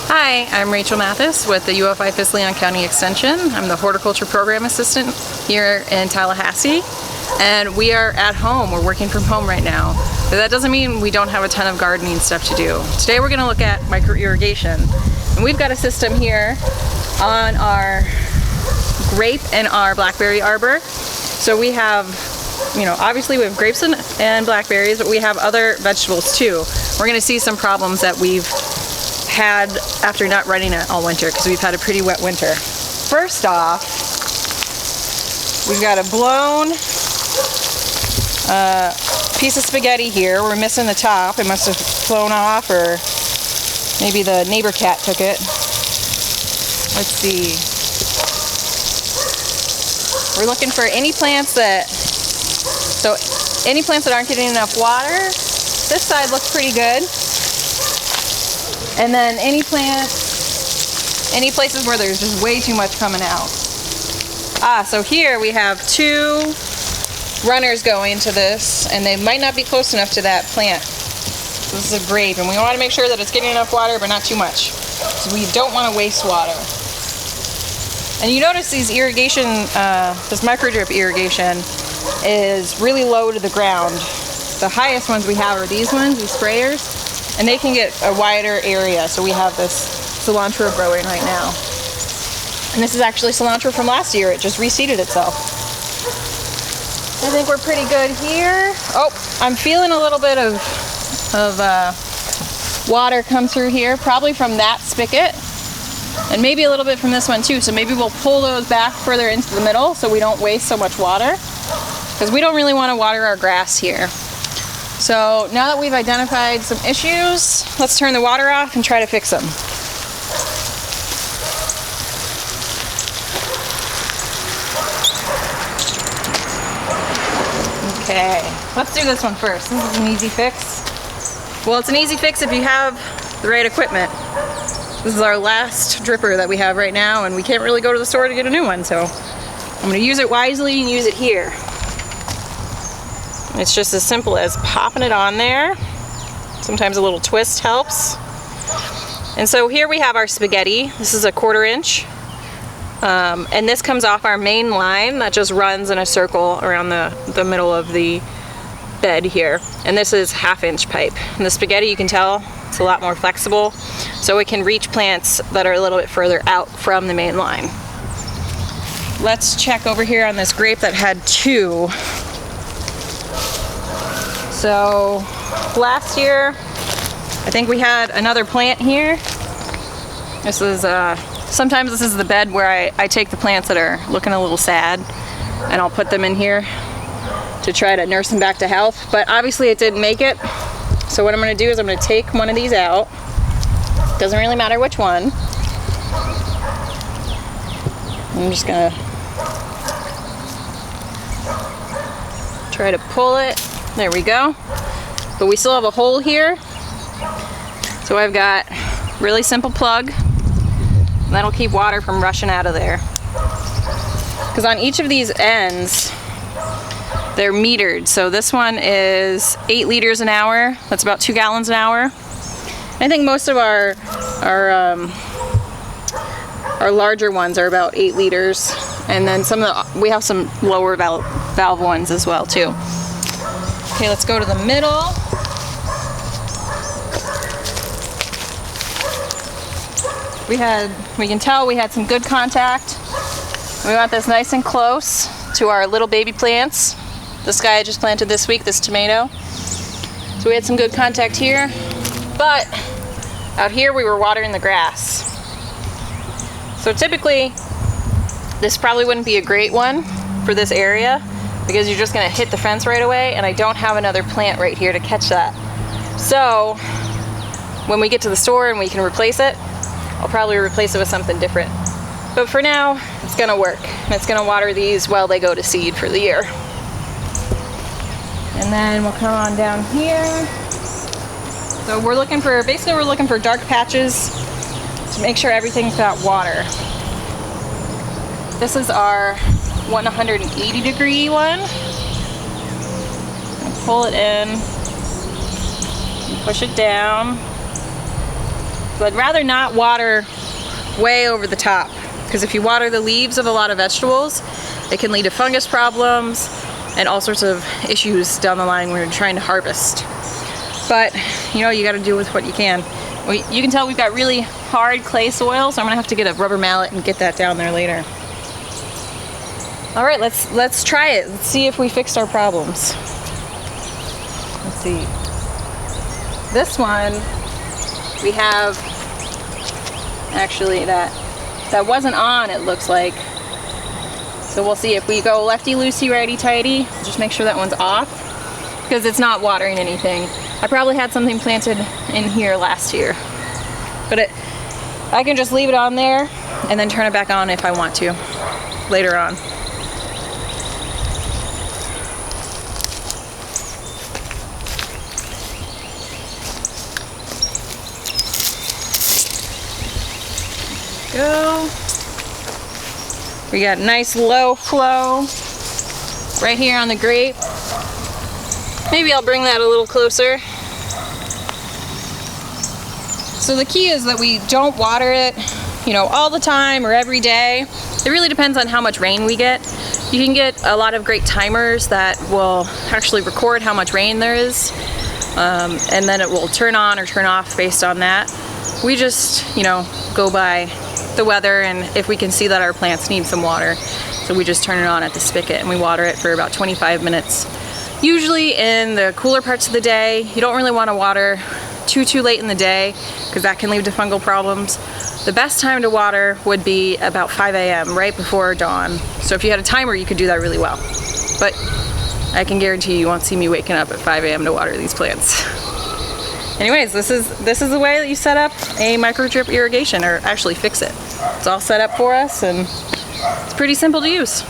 Hi, I'm Rachel Mathis with the UFI Leon County Extension. I'm the Horticulture Program Assistant here in Tallahassee, and we are at home. We're working from home right now, but that doesn't mean we don't have a ton of gardening stuff to do. Today we're going to look at micro-irrigation, and we've got a system here on our grape and our blackberry arbor. So we have, obviously we have grapes and blackberries, but we have other vegetables too. We're going to see some problems that we've had after not running it all winter, because we've had a pretty wet winter. First off, we've got a blown piece of spaghetti here. We're missing the top. It must have flown off, or maybe the neighbor cat took it. Let's see. We're looking for any plants that aren't getting enough water. This side looks pretty good. And then any places where there's just way too much coming out. So here we have two runners going to this, and they might not be close enough to that plant. This is a grape, and we want to make sure that it's getting enough water, but not too much. So we don't want to waste water. And you notice these irrigation, this micro drip irrigation is really low to the ground. The highest ones we have are these ones, these sprayers. And they can get a wider area, so we have this cilantro growing right now. And this is actually cilantro from last year. It just reseeded itself. I think we're pretty good here. Oh, I'm feeling a little bit of water come through here, probably from that spigot, and maybe a little bit from this one too. So maybe we'll pull those back further into the middle so we don't waste so much water, because we don't really want to water our grass here. So now that we've identified some issues, let's turn the water off and try to fix them. Okay, let's do this one first. This is an easy fix. Well, it's an easy fix if you have the right equipment. This is our last dripper that we have right now, and we can't really go to the store to get a new one, so I'm going to use it wisely and use it here. It's just as simple as popping it on there. Sometimes a little twist helps. And so here we have our spaghetti. This is a 1/4 inch. And this comes off our main line that just runs in a circle around the middle of the bed here. And this is 1/2 inch pipe. And the spaghetti, you can tell, it's a lot more flexible, so it can reach plants that are a little bit further out from the main line. Let's check over here on this grape that had 2. So last year, I think we had another plant here. This is, sometimes this is the bed where I take the plants that are looking a little sad, and I'll put them in here to try to nurse them back to health. But obviously it didn't make it. So what I'm going to do is I'm going to take one of these out. Doesn't really matter which one. I'm just going to try to pull it. There we go. But we still have a hole here. So I've got a really simple plug. And that'll keep water from rushing out of there. Because on each of these ends, they're metered. So this one is 8 liters an hour. That's about 2 gallons an hour. I think most of our larger ones are about 8 liters. And then we have some lower valve ones as well too. Okay, let's go to the middle. We can tell we had some good contact. We want this nice and close to our little baby plants. This guy I just planted this week, this tomato. So we had some good contact here. But out here we were watering the grass. So typically, this probably wouldn't be a great one for this area, because you're just going to hit the fence right away, and I don't have another plant right here to catch that. So when we get to the store and we can replace it, I'll probably replace it with something different. But for now, it's going to work, and it's going to water these while they go to seed for the year. And then we'll come on down here. So we're looking for dark patches to make sure everything's got water. This is our 180 degree one. Pull it in, and push it down. But I'd rather not water way over the top, because if you water the leaves of a lot of vegetables, it can lead to fungus problems and all sorts of issues down the line when you're trying to harvest. But you know, you got to do with what you can. You can tell we've got really hard clay soil, so I'm gonna have to get a rubber mallet and get that down there later. All right, let's try it. Let's see if we fixed our problems. Let's see. This one we have actually that wasn't on, it looks like. So we'll see if we go lefty-loosey, righty-tighty. Just make sure that one's off, because it's not watering anything. I probably had something planted in here last year. But I can just leave it on there and then turn it back on if I want to later on. Go. We got nice low flow right here on the grape. Maybe I'll bring that a little closer. So the key is that we don't water it, you know, all the time or every day. It really depends on how much rain we get. You can get a lot of great timers that will actually record how much rain there is, and then it will turn on or turn off based on that. We just, you know, go by the weather and if we can see that our plants need some water. So we just turn it on at the spigot and we water it for about 25 minutes. Usually in the cooler parts of the day, you don't really want to water too late in the day, because that can lead to fungal problems. The best time to water would be about 5 a.m., right before dawn. So if you had a timer, you could do that really well. But I can guarantee you won't see me waking up at 5 a.m. to water these plants. Anyways, this is the way that you set up a micro drip irrigation, or actually fix it. It's all set up for us and it's pretty simple to use.